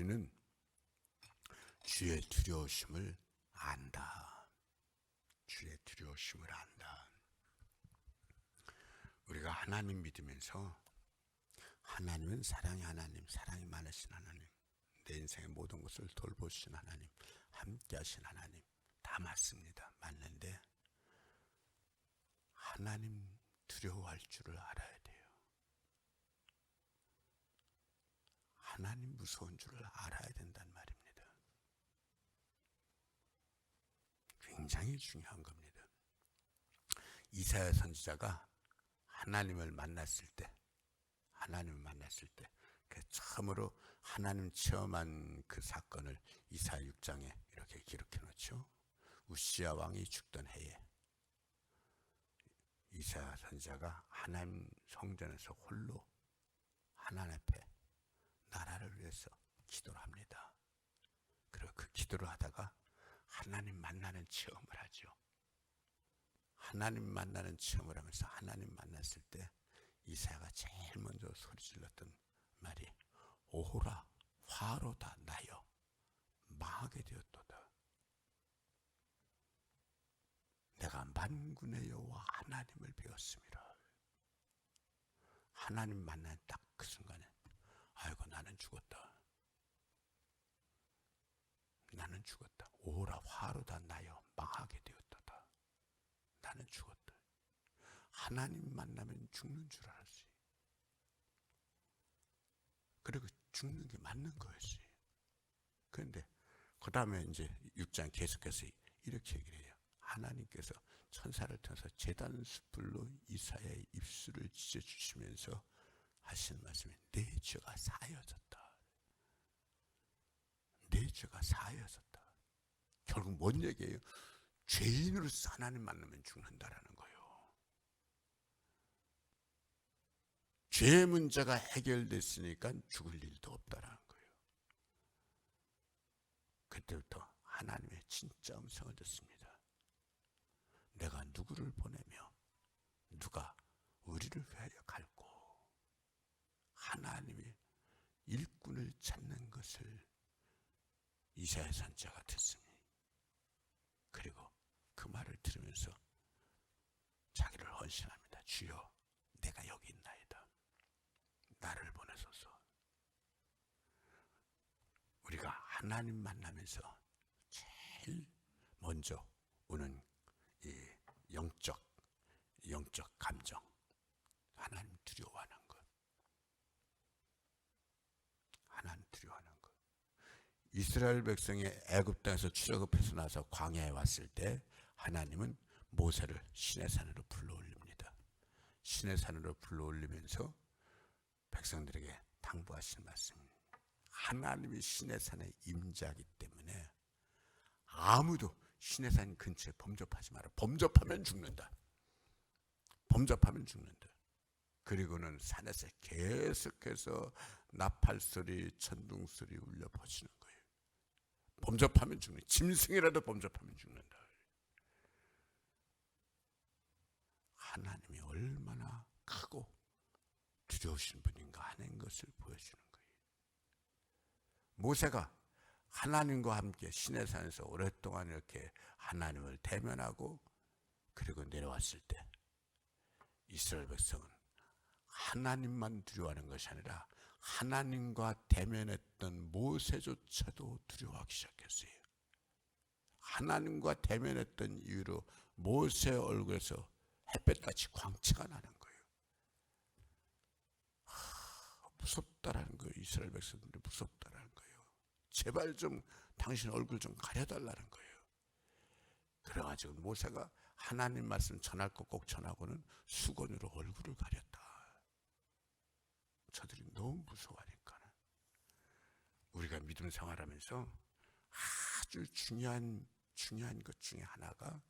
우리는 주의 두려우심을 안다. 주의 두려우심을 안다. 우리가 하나님 믿으면서 하나님은 사랑의 하나님, 사랑이 많으신 하나님, 내 인생의 모든 것을 돌보신 하나님, 함께 하신 하나님, 다 맞습니다. 맞는데 하나님 두려워할 줄을 알아야 돼요. 하나님 무서운 줄을 알아야 된단 말입니다. 굉장히 중요한 겁니다. 이사야 선지자가 하나님을 만났을 때 처음으로 하나님 체험한 그 사건을 이사야 6장에 이렇게 기록해 놓죠. 우시야 왕이 죽던 해에 이사야 선지자가 하나님 성전에서 홀로 하나님 앞에 나라를 위해서 기도를 합니다. 그리고 그 기도를 하다가 하나님 만나는 체험을 하죠. 하나님 만나는 체험을 하면서 하나님 만났을 때 이사야가 제일 먼저 소리 질렀던 말이 오호라 화로다 나여 망하게 되었도다. 내가 만군의 여호와 하나님을 배웠습니다. 하나님 만난 딱 그 순간에 아이고 나는 죽었다. 나는 죽었다. 오호라 화로다 나여 망하게 되었도다. 나는 죽었다. 하나님 만나면 죽는 줄 알았지. 그리고 죽는 게 맞는 거였지. 그런데 그 다음에 이제 6장 계속해서 이렇게 얘기를 해요. 하나님께서 천사를 통해서 제단 숯불로 이사야의 입술을 찢어주시면서 하신 말씀이 내 죄가 사하여졌다. 내 죄가 사하여졌다. 결국 뭔 얘기예요? 죄인으로서 하나님 만나면 죽는다라는 거예요. 죄의 문제가 해결됐으니까 죽을 일도 없다라는 거예요. 그때부터 하나님의 진짜 음성을 듣습니다. 내가 누구를 보내며 누가 우리를 위하여 갈고 하나님의 일꾼을 찾는 것을 이사야 선지자가 듣습니다. 그리고 그 말을 들으면서 자기를 헌신합니다. 주여 내가 여기 있나이다. 나를 보내소서. 우리가 하나님 만나면서 제일 먼저 오는 이 영적 감정, 하나님 두려워하는 것. 하나님 두려워하는 것. 이스라엘 백성이 애굽 땅에서 출애굽해서 나서 광야에 왔을 때 하나님은 모세를 시내산으로 불러올립니다. 시내산으로 불러올리면서 백성들에게 당부하신 말씀입니다. 하나님이 시내산에 임재하기 때문에 아무도 시내산 근처에 범접하지 마라. 범접하면 죽는다. 범접하면 죽는다. 그리고는 산에서 계속해서 나팔소리, 천둥소리 울려 퍼지는 거예요. 범접하면 죽는다. 짐승이라도 범접하면 죽는다. 하나님이 얼마나 크고 두려우신 분인가 하는 것을 보여주는 거예요. 모세가 하나님과 함께 시내산에서 오랫동안 이렇게 하나님을 대면하고 그리고 내려왔을 때 이스라엘 백성은 하나님만 두려워하는 것이 아니라 하나님과 대면했던 모세조차도 두려워하기 시작했어요. 하나님과 대면했던 이유로 모세 얼굴에서 햇볕같이 광채가 나는 거예요. 무섭다라는 거예요. 이스라엘 백성들이 무섭다라는 거예요. 제발 좀 당신 얼굴 좀 가려달라는 거예요. 그래가지고 모세가 하나님 말씀 전할 거 꼭 전하고는 수건으로 얼굴을 가렸다. 저들이 너무 무서워하니까. 우리가 믿음 생활하면서 아주 중요한 것 중에 하나가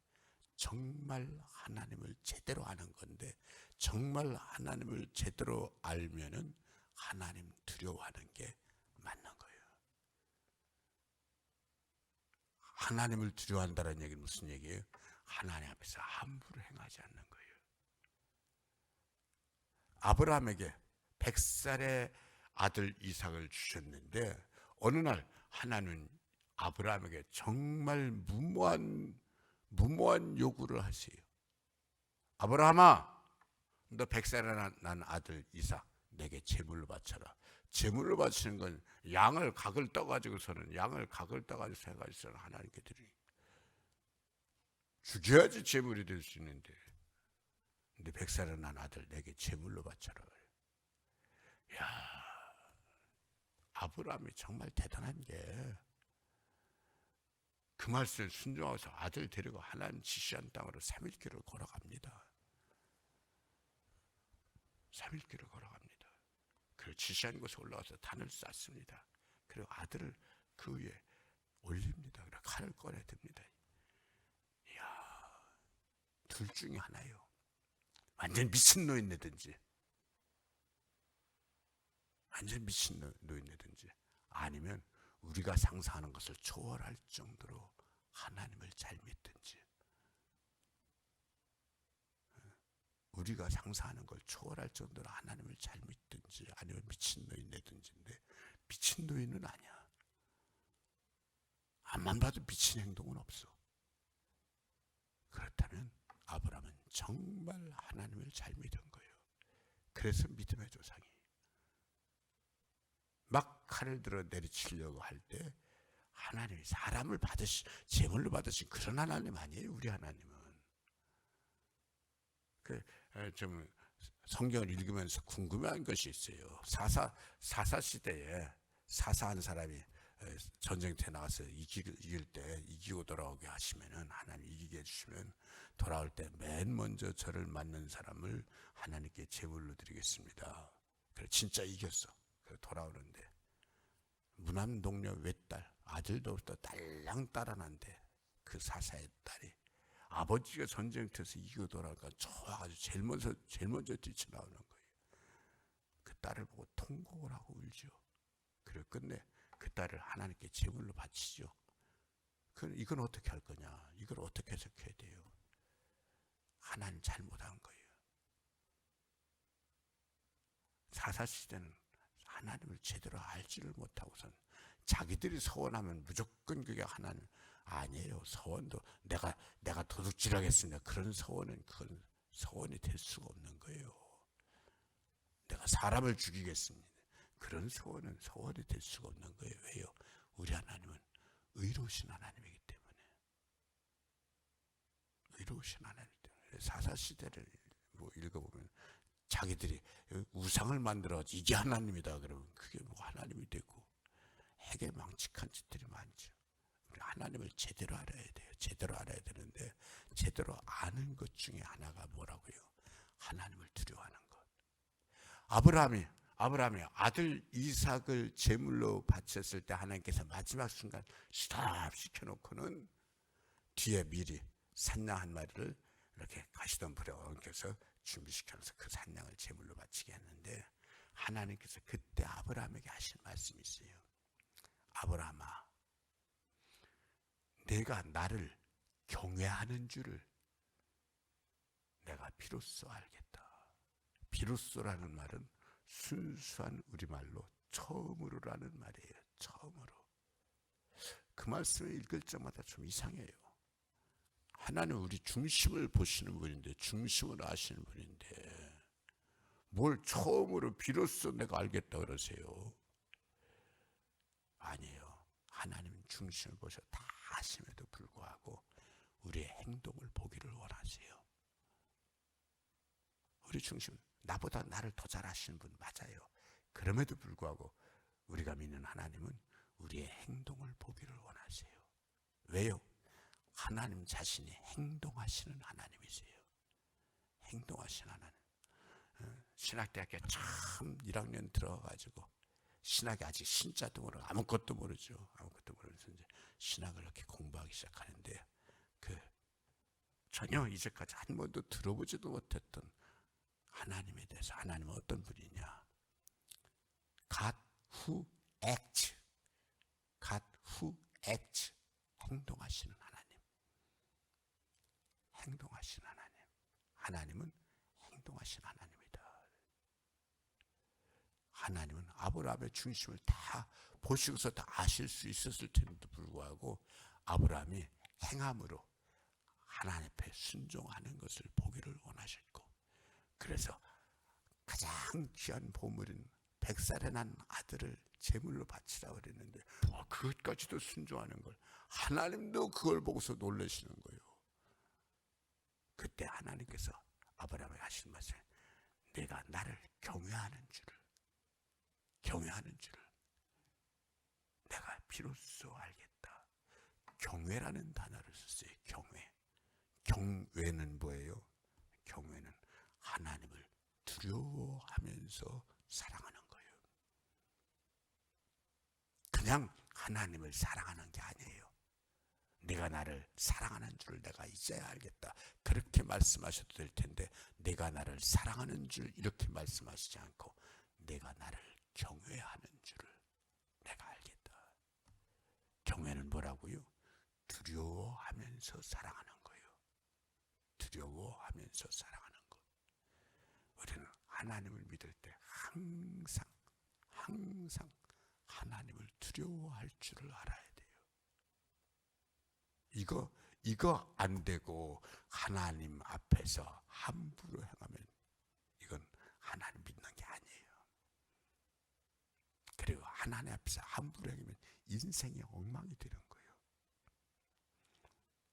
정말 하나님을 제대로 아는 건데 정말 하나님을 제대로 알면은 하나님 두려워하는 게 맞는 거예요. 하나님을 두려워한다는 얘기는 무슨 얘기예요? 하나님 앞에서 함부로 행하지 않는 거예요. 아브라함에게 100살의 아들 이삭을 주셨는데 어느 날 하나님은 아브라함에게 정말 무모한 요구를 하세요. 아브라함아, 너 100살에 난 아들 이삭 내게 제물로 바쳐라. 제물로 바치는 건 양을 각을 떠가지고서는 하나님께 드리니 죽여야지 제물이 될 수 있는데, 근데 100살에 난 아들 내게 제물로 바쳐라. 야, 아브라함이 정말 대단한 게 그 말씀을 순종하면서 아들 데리고 하나님 지시한 땅으로 3일길을 걸어갑니다. 3일길을 걸어갑니다. 그리고 지시한 곳에 올라가서 단을 쌓습니다. 그리고 아들을 그 위에 올립니다. 그리고 칼을 꺼내 듭니다. 이야, 둘 중에 하나예요. 완전 미친 노인네든지, 아니면 우리가 상상하는 것을 초월할 정도로 하나님을 잘 믿든지, 우리가 상상하는 걸 초월할 정도로 하나님을 잘 믿든지, 아니면 미친 노인네든지인데, 미친 노인은 아니야. 앞만 봐도 미친 행동은 없어. 그렇다면 아브라함은 정말 하나님을 잘 믿은 거예요. 그래서 믿음의 조상이 막 칼을 들어 내리치려고 할 때 하나님이 사람을 제물로 받으신 그런 하나님 아니에요. 우리 하나님은. 좀 성경을 읽으면서 궁금한 것이 있어요. 사사 시대에 사사한 사람이 전쟁터에 나가서 이길 때 이기고 돌아오게 하시면은, 하나님 이기게 해주시면 돌아올 때 맨 먼저 저를 맞는 사람을 하나님께 제물로 드리겠습니다. 그래 진짜 이겼어. 그래 돌아오는데 무남 동료 외딸, 아들도 없다 딸랑 따라난데, 그 사사의 딸이 아버지가 전쟁터에서 이기고 돌아오니까 좋아가지고 제일 먼저 뛰쳐나오는 거예요. 그 딸을 보고 통곡을 하고 울죠. 그리고 끝내 그 딸을 하나님께 제물로 바치죠. 이건 어떻게 할 거냐? 이걸 어떻게 해석해야 돼요? 하나님 잘못한 거예요. 사사시대는 하나님을 제대로 알지를 못하고선 자기들이 서원하면 무조건 그게 하나님 아니에요. 서원도 내가 도둑질하겠습니다. 그런 서원은 그건 서원이 될 수가 없는 거예요. 내가 사람을 죽이겠습니다. 그런 서원은 서원이 될 수가 없는 거예요. 왜요? 우리 하나님은 의로우신 하나님이기 때문에. 의로우신 하나님 때문에. 사사시대를 읽어보면 자기들이 우상을 만들어 이게 하나님이다 그러면 그게 하나님이 되고 핵에 망측한 짓들이 많죠. 우리 하나님을 제대로 알아야 돼요. 제대로 알아야 되는데, 제대로 아는 것 중에 하나가 뭐라고요? 하나님을 두려워하는 것. 아브라함이 아들 이삭을 제물로 바쳤을 때 하나님께서 마지막 순간 스탑 시켜놓고는 뒤에 미리 산양 한 마리를 이렇게 가시던 불에 엉켜서 준비시켜서 그 산양을 제물로 바치게 했는데, 하나님께서 그때 아브라함에게 하신 말씀이 있어요. 아브라함아, 내가 나를 경외하는 줄을 내가 비로소 알겠다. 비로소라는 말은 순수한 우리말로 처음으로라는 말이에요. 처음으로. 그 말씀을 읽을 때마다 좀 이상해요. 하나님은 우리 중심을 보시는 분인데, 중심을 아시는 분인데 뭘 처음으로 비로소 내가 알겠다 그러세요? 아니에요. 하나님은 중심을 보셔 다 아심에도 불구하고 우리의 행동을 보기를 원하세요. 우리 중심, 나보다 나를 더 잘 아시는 분 맞아요. 그럼에도 불구하고 우리가 믿는 하나님은 우리의 행동을 보기를 원하세요. 왜요? 하나님 자신이 행동하시는 하나님이세요. 행동하시는 하나님. 신학대학교 처음 1학년 들어가가지고 신학이 아직 신자도 모르고 아무것도 모르죠. 아무것도 모르면서 이제 신학을 이렇게 공부하기 시작하는데, 전혀 이제까지 한 번도 들어보지도 못했던 하나님에 대해서, 하나님은 어떤 분이냐? God who acts. God who acts. 행동하시는 하나님. 행동하시는 하나님. 하나님은 행동하시는 하나님이다. 하나님은 아브라함의 중심을 다 보시고서 다 아실 수 있었을 텐데도 불구하고 아브라함이 행함으로 하나님 앞에 순종하는 것을 보기를 원하셨고, 그래서 가장 귀한 보물인 100살에 난 아들을 제물로 바치라고 그랬는데 그것까지도 순종하는 걸 하나님도 그걸 보고서 놀라시는 거예요. 그때 하나님께서 아브라함에게 하신 말씀, 내가 나를 경외하는 줄을 내가 비로소 알겠다. 경외라는 단어를 썼어요. 경외는 뭐예요? 경외는 하나님을 두려워하면서 사랑하는 거예요. 그냥 하나님을 사랑하는 게 아니에요. 내가 나를 사랑하는 줄을 내가 이제야 알겠다. 그렇게 말씀하셔도 될 텐데, 내가 나를 사랑하는 줄 이렇게 말씀하시지 않고 내가 나를 경외하는 줄을 내가 알겠다. 경외는 뭐라고요? 두려워하면서 사랑하는 거예요. 두려워하면서 사랑하는 것. 우리는 하나님을 믿을 때 항상 하나님을 두려워할 줄을 알아야 돼요. 이거 안 되고 하나님 앞에서 함부로 행하면 이건 하나님 믿는 게 아니에요. 그리고 하나님 앞에서 함부로 행하면 인생이 엉망이 되는 거예요.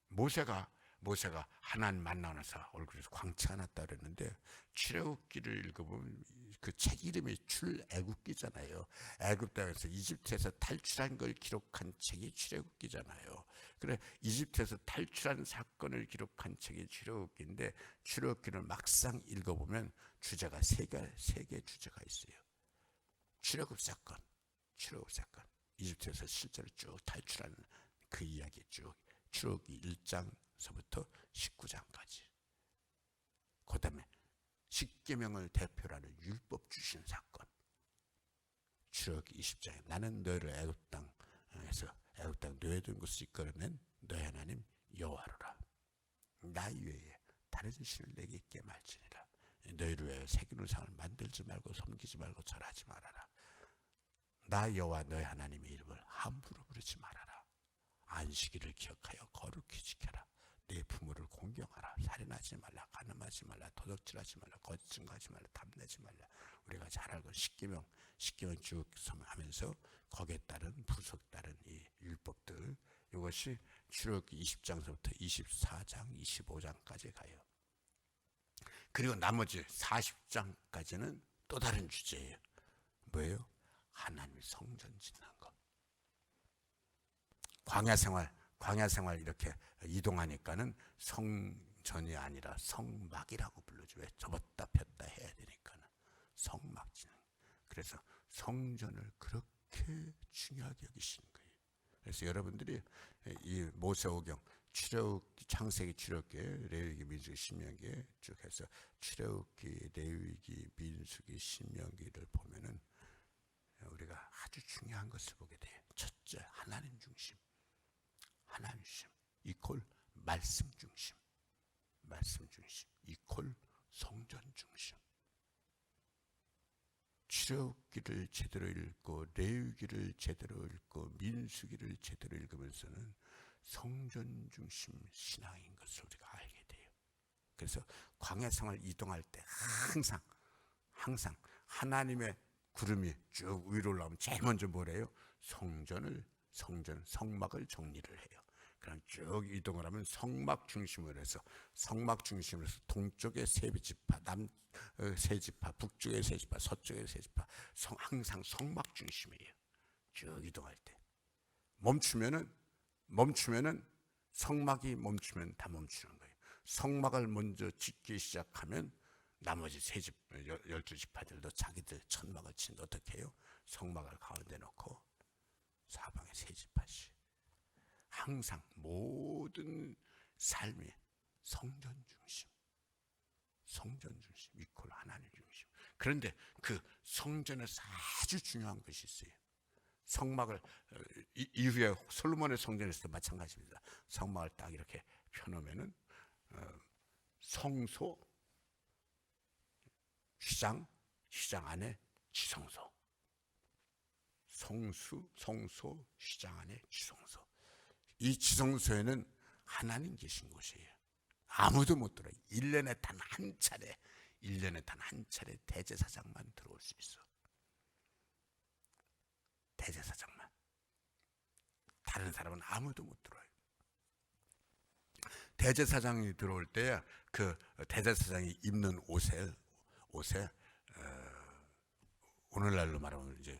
모세가 하나님 만나서 얼굴에서 광채가 났다 그랬는데, 출애굽기를 읽어보면 그 책 이름이 출애굽기잖아요. 애굽 땅에서 이집트에서 탈출한 걸 기록한 책이 출애굽기잖아요. 그래, 이집트에서 탈출한 사건을 기록한 책이 출애굽기인데, 출애굽기를 막상 읽어보면 주제가 세 개 주제가 있어요. 출애굽 사건, 이집트에서 실제로 쭉 탈출하는 그 이야기 쭉, 출애굽기 1장서부터 19장까지. 그 다음에 십계명을 대표로 하는 율법 주신 사건, 출애굽기 20장에 나는 너희를 애굽 땅에서 애굽 땅 노예된 곳을 이끌어낸 너희 하나님 여호와로라. 나 외에 다른 신을 내게 있게 말지니라. 너희를 위하여 새기는 상을 만들지 말고 섬기지 말고 절하지 말아라. 나 여호와 너희 하나님의 이름을 함부로 부르지 말아라. 안식일을 기억하여 거룩히 지켜라. 내 부모를 공경하라. 살인하지 말라. 간음하지 말라. 도둑질하지 말라. 거짓 증거하지 말라. 탐내지 말라. 우리가 잘 알고 십계명 쭉 하면서 거기에 따른 부속 따른 이 율법들, 이것이 출애굽기 20장서부터 24장 25장까지 가요. 그리고 나머지 40장까지는 또 다른 주제예요. 뭐예요? 하나님의 성전 짓는 것. 광야 생활 이렇게 이동하니까는 성전이 아니라 성막이라고 불러줘. 왜? 접었다 폈다 해야 되니까는 성막 짓는. 그래서 성전을 그렇게 중요하게 여기시는 거예요. 그래서 여러분들이 이 모세오경, 출애굽기, 창세기, 출애굽기, 레위기, 민수기, 신명기 쭉 해서 출애굽기, 레위기, 민수기, 신명기를 보면은 우리가 아주 중요한 것을 보게 돼요. 첫째, 하나님 중심 이퀄 말씀 중심 이퀄 성전 중심. 출애굽기를 제대로 읽고 레위기를 제대로 읽고 민수기를 제대로 읽으면서는 성전 중심 신앙인 것을 우리가 알게 돼요. 그래서 광야 생활 이동할 때 항상 하나님의 구름이 쭉 위로 올라오면 제일 먼저 뭐래요? 성막을 정리를 해요. 그럼 쭉 이동을 하면 성막 중심으로 해서 동쪽에 세 지파, 세 지파, 북쪽에 세 지파, 서쪽에 세 지파, 항상 성막 중심이에요. 쭉 이동할 때 멈추면은 성막이 멈추면 다 멈추는 거예요. 성막을 먼저 짓기 시작하면 나머지 12지파들도 자기들 천막을 치는데 어떻게 해요? 성막을 가운데 놓고 사방에 세 지파씩. 항상 모든 삶이 성전 중심 이퀄 하나님 중심. 그런데 그 성전에서 아주 중요한 것이 있어요. 성막을 이후에 솔로몬의 성전에서도 마찬가지입니다. 성막을 딱 이렇게 펴놓으면은 성소, 시장 안에 지성소, 성소, 시장 안에 지성소. 이 지성소에는 하나님 계신 곳이에요. 아무도 못 들어요. 1년에 단 한 차례 대제사장만 들어올 수 있어. 대제사장만. 다른 사람은 아무도 못 들어요. 대제사장이 들어올 때 그 대제사장이 입는 옷에 오늘날로 말하면 이제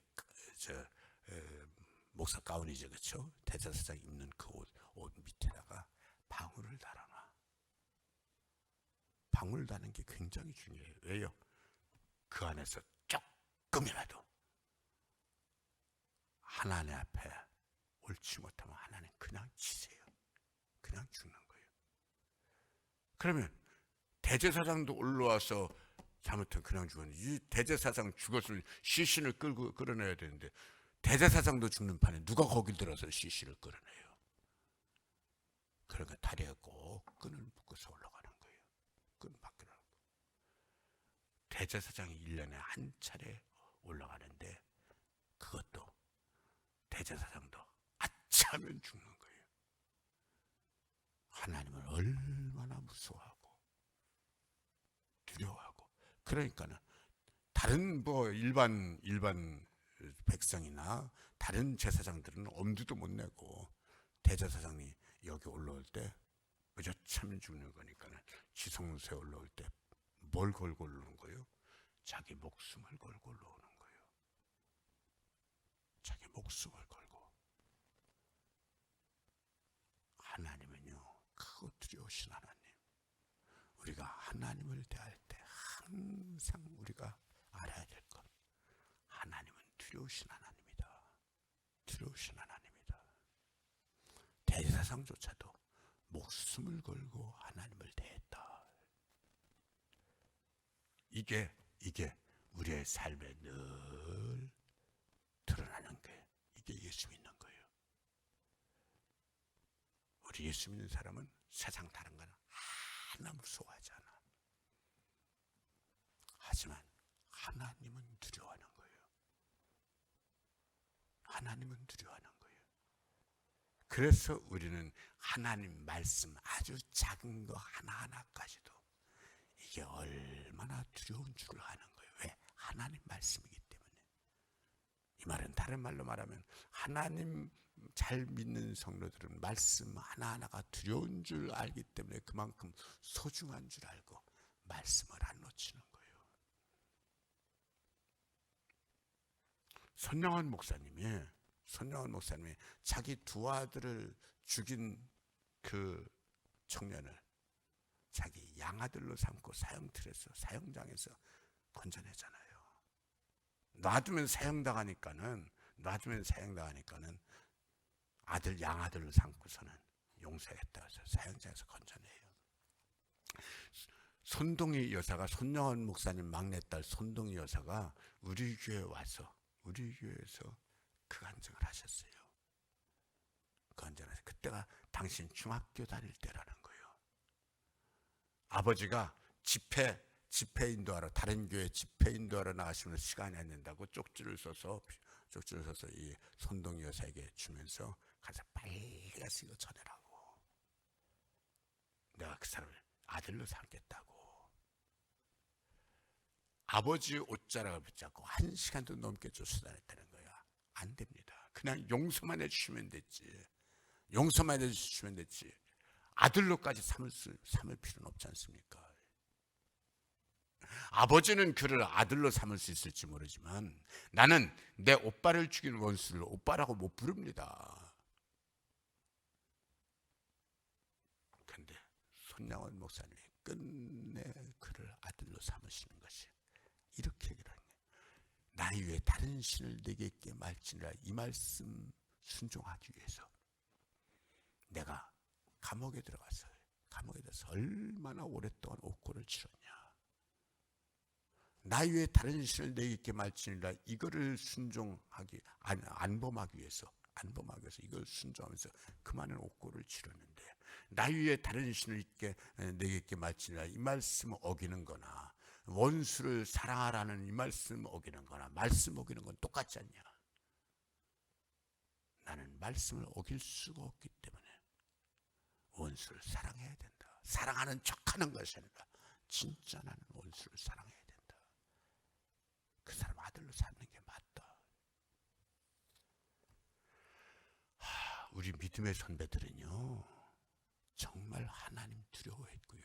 목사 가운이죠, 그렇죠? 대제사장이 입는 그 옷 밑에다가 방울을 달아놔. 방울 다는 게 굉장히 중요해요. 왜요? 그 안에서 조금이라도 하나님 앞에 옳지 못하면 하나님 그냥 치세요. 그냥 죽는 거예요. 그러면 대제사장도 올라와서 잘못하면 그냥 죽었는데, 이 대제사장 죽었으면 시신을 끌어내야 되는데 대제사장도 죽는 판에 누가 거길 들어서 시신을 끌어내요? 그러니까 다리에 꼭 끈을 묶어서 올라가는 거예요. 끈 밖으로. 대제사장이 1년에 한 차례 올라가는데 그것도 대제사장도 아차하면 죽는 거예요. 하나님을 얼마나 무서워하고 두려워하고. 그러니까는 다른 일반 백성이나 다른 제사장들은 엄두도 못 내고 대제사장이 여기 올라올 때 의젓하면 죽는 거니까는 지성소에 올라올 때 뭘 걸고 올라오는 거예요? 자기 목숨을 걸고 올라오는 거예요. 자기 목숨을 걸고. 하나님은요, 크고 두려우신 하나님. 우리가 하나님을 대할 때 항상 우리가 알아야 될 것, 하나님은 두려우신 하나님이다. 두려우신 하나님이다. 대제사장조차도 목숨을 걸고 하나님을 대했다. 이게 우리의 삶에 늘 드러나는 게, 이게 예수 믿는 거예요. 우리 예수 믿는 사람은 세상 다른 거는 하나 무서워하지 않아. 하지만 하나님은 두려워하는 거예요. 하나님은 두려워하는 거예요. 그래서 우리는 하나님 말씀 아주 작은 거 하나하나까지도 이게 얼마나 두려운 줄을 아는 거예요. 왜? 하나님 말씀이기 때문에. 이 말은 다른 말로 말하면 하나님 잘 믿는 성도들은 말씀 하나하나가 두려운 줄 알기 때문에 그만큼 소중한 줄 알고 말씀을 안 놓치는 거예요. 손영환 목사님이 자기 두 아들을 죽인 그 청년을 자기 양아들로 삼고 사형장에서 건져내잖아요. 놔두면 사형당하니까는 양아들로 삼고서는 용서했다 해서 사형장에서 건져내요. 손동희 여사가, 손영원 목사님 막내딸 손동희 여사가 우리 교회에 와서, 우리 교회에서 그 간증을 하셨어요. 그때가 당신 중학교 다닐 때라는 거예요. 아버지가 집회 인도하러, 다른 교회 집회 인도하러 나가시면 시간이 안 된다고 쪽지를 써서 이 손동희 여사에게 주면서 가서 빨리 가서 이거 전해라고. 내가 그 사람을 아들로 삼겠다고. 아버지 옷자락을 붙잡고 1시간도 넘게 쫓아다녔다는 거야. 안 됩니다. 그냥 용서만 해주시면 됐지. 아들로까지 삼을 필요는 없지 않습니까? 아버지는 그를 아들로 삼을 수 있을지 모르지만 나는 내 오빠를 죽인 원수를 오빠라고 못 부릅니다. 그런데 손양원 목사님이 끝내 그를 아들로 삼으시는 것이 이렇게 얘기를 하는 거예요. 나의 위에 다른 신을 내게 있게 말지니라. 이 말씀 순종하기 위해서 내가 감옥에 들어서 얼마나 오랫동안 옥고를 치렀냐. 나의 위에 다른 신을 내게 있게 말지니라. 이거를 순종하기, 안범하기 위해서 이걸 순종하면서 그 많은 옥고를 치렀는데, 나의 위에 다른 신을 내게 있게 말지니라. 이 말씀 어기는 거나 원수를 사랑하라는 이 말씀 어기는 거나 말씀 어기는 건 똑같지 않냐. 말씀을 어길 수가 없기 때문에 원수를 사랑해야 된다. 사랑하는 척하는 것이 아니라 진짜 나는 원수를 사랑해야 된다. 그 사람 아들로 사는 게 맞다. 우리 믿음의 선배들은요 정말 하나님 두려워했고요.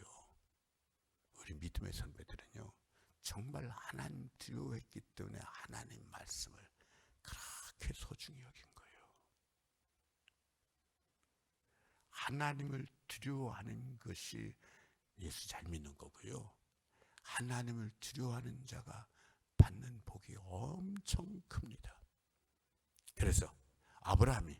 우리 믿음의 선배들은요 정말 하나님 두려워했기 때문에 하나님 말씀을 그렇게 소중히 여긴 거예요. 하나님을 두려워하는 것이 예수 잘 믿는 거고요. 하나님을 두려워하는 자가 받는 복이 엄청 큽니다. 그래서 아브라함이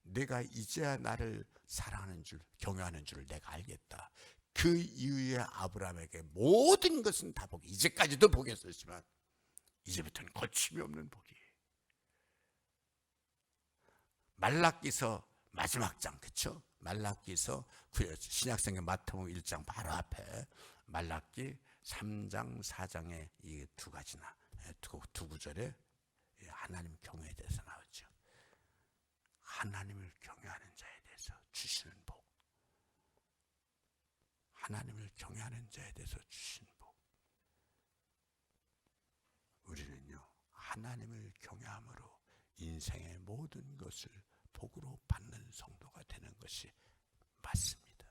내가 이제야 나를 사랑하는 줄, 경외하는 줄을 내가 알겠다. 그 이후에 아브라함에게 모든 것은 다 복이, 이제까지도 복이었지만 이제부터는 거침이 없는 복이. 말라기서 마지막 장, 그렇죠? 말라기서 신약성경 마태복음 1장 바로 앞에 말라기 3장 4장에 이 두 가지나 두 구절에 하나님 경외에 대해서 나오죠. 하나님을 경외하는 자에 대해서 주시는 복, 하나님을 경외하는 자에 대해서 주신 복. 우리는요 하나님을 경외함으로 인생의 모든 것을 복으로 받는 성도가 되는 것이 맞습니다.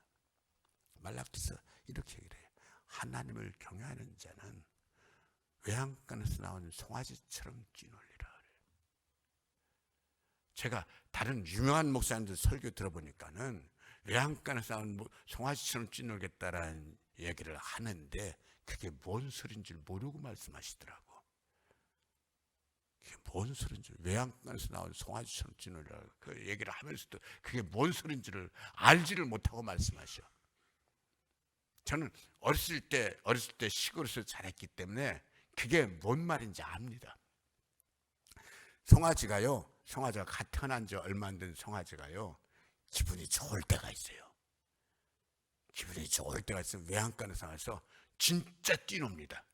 말라기서 이렇게 얘기를 해요. 하나님을 경외하는 자는 외양간에서 나온 송아지처럼 뛰놀리라. 제가 다른 유명한 목사님들 설교 들어보니까는 외양간에서 나온 송아지처럼 뛰놀겠다라는 얘기를 하는데 그게 뭔 소리인 줄 모르고 말씀하시더라고. 그게 뭔 소리인 줄, 외양간에서 나온 송아지처럼 뛰놀리라 그 얘기를 하면서도 그게 뭔 소리인 줄을 알지를 못하고 말씀하셔. 저는 어렸을 때 시골에서 자랐기 때문에 그게 뭔 말인지 압니다. 송아지가 갓 태어난 지 얼마 안 된 송아지가요 기분이 좋을 때가 있어요. 기분이 좋을 때가 있으면 외양간에서 나와서 진짜 뛰놉니다.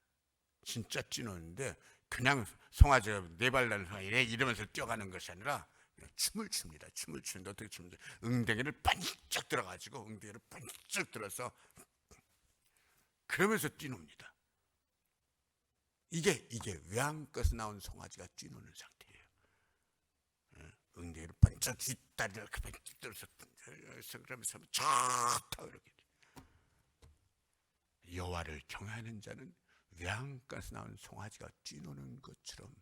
진짜 뛰노는데 그냥 송아지가 네 발 달린 송아지 이러면서 뛰어가는 것이 아니라 그냥 춤을 춥니다. 춤을 추는데 어떻게 춥니까? 응대기를 반짝 들어가지고 응대기를 반짝 들어서 그러면서 뛰놉니다. 이게 외양간에서 나온 송아지가 뛰노는 상태예요. 응대기를 번쩍 뒷다리를 번쩍 들어서 그러면서 좋다 이렇게. 여호와를 경외하는 자는 외양간에서 나온 송아지가 뛰노는 것처럼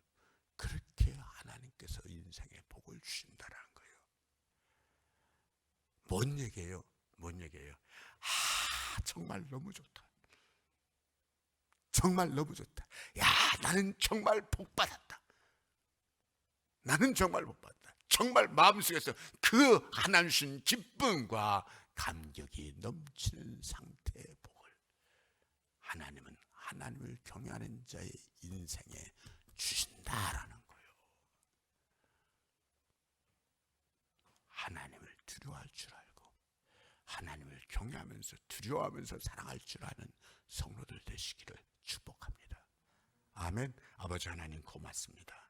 그렇게 하나님께서 인생에 복을 주신다라는 거예요. 뭔 얘기예요? 정말 너무 좋다. 정말 너무 좋다. 야, 나는 정말 복 받았다. 나는 정말 복 받았다. 정말 마음속에서 그 하나님 주신 기쁨과 감격이 넘치는 상태의 복을 하나님은 하나님을 경외하는 자의 인생에 주신다라는 거예요. 하나님을 두려워할 줄 알고 하나님을 경외하면서 두려워하면서 사랑할 줄 아는 성도들 되시기를 축복합니다. 아멘. 아버지 하나님 고맙습니다.